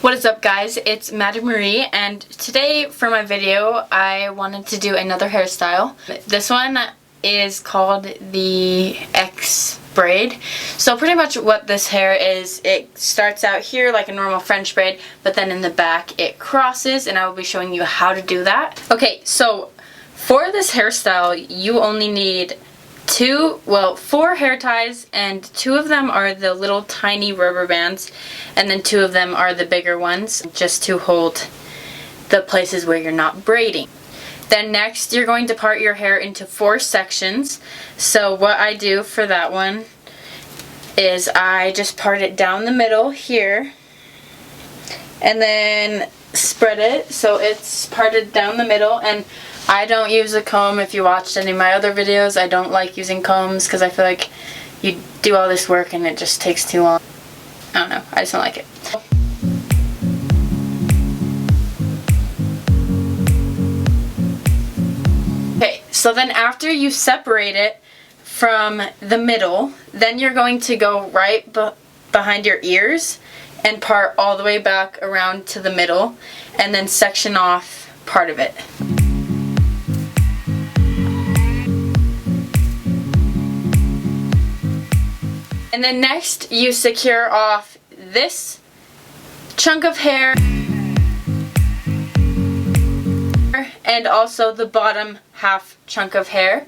What is up, guys? It's Marie, and today for my video I wanted to do another hairstyle. This one is called the X braid. So pretty much what this hair is, it starts out here like a normal French braid, but then in the back it crosses, and I will be showing you how to do that. Okay, so for this hairstyle you only need four hair ties, and two of them are the little tiny rubber bands, and then two of them are the bigger ones, just to hold the places where you're not braiding. Then next you're going to part your hair into 4 sections. So what I do for that one is I just part it down the middle here, and then spread it so it's parted down the middle. And I don't use a comb. If you watched any of my other videos, I don't like using combs because I feel like you do all this work and it just takes too long. I don't know, I just don't like it. Okay, so then after you separate it from the middle, then you're going to go right behind your ears and part all the way back around to the middle, and then section off part of it. And then next you secure off this chunk of hair and also the bottom half chunk of hair.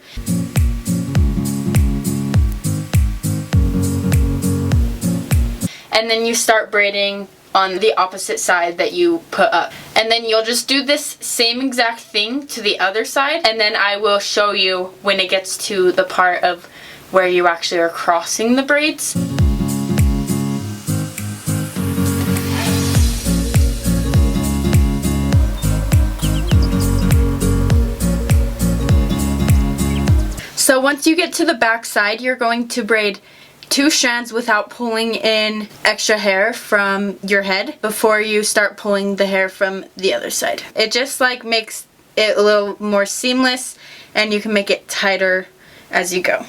And then you start braiding on the opposite side that you put up. And then you'll just do this same exact thing to the other side, and then I will show you when it gets to the part of where you actually are crossing the braids. So once you get to the back side, you're going to braid 2 strands without pulling in extra hair from your head before you start pulling the hair from the other side. It just like makes it a little more seamless, and you can make it tighter as you go.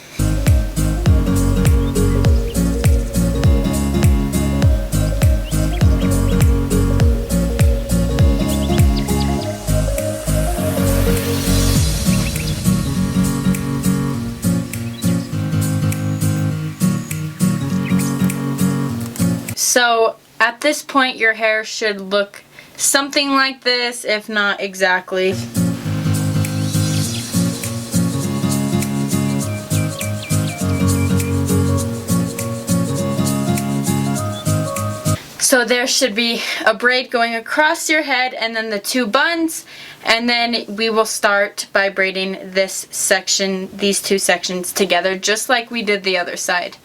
So at this point your hair should look something like this, if not exactly. So there should be a braid going across your head and then the 2 buns, and then we will start by braiding this section, these 2 sections together, just like we did the other side.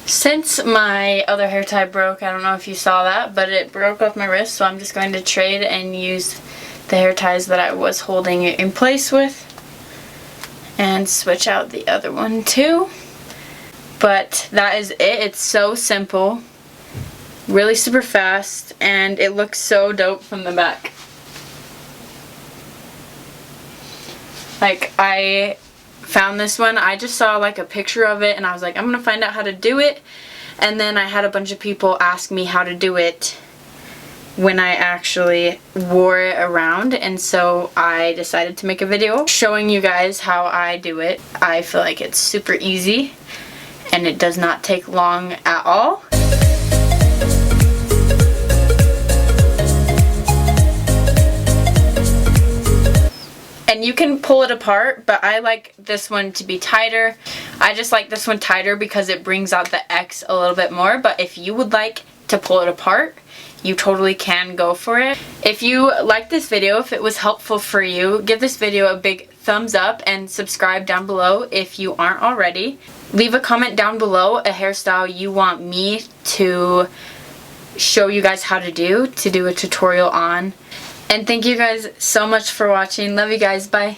Since my other hair tie broke, I don't know if you saw that, but it broke off my wrist, so I'm just going to trade and use the hair ties that I was holding it in place with and switch out the other one too. But that is it. It's so simple, really super fast, and it looks so dope from the back. Like, I found this one, I just saw like a picture of it and I was like, I'm gonna find out how to do it. And then I had a bunch of people ask me how to do it when I actually wore it around, and so I decided to make a video showing you guys how I do it. I feel like it's super easy and it does not take long at all. And you can pull it apart, but I like this one to be tighter. I just like this one tighter because it brings out the X a little bit more, but if you would like to pull it apart, you totally can go for it. If you liked this video, if it was helpful for you, give this video a big thumbs up and subscribe down below if you aren't already. Leave a comment down below a hairstyle you want me to show you guys how to do a tutorial on. And thank you guys so much for watching. Love you guys. Bye.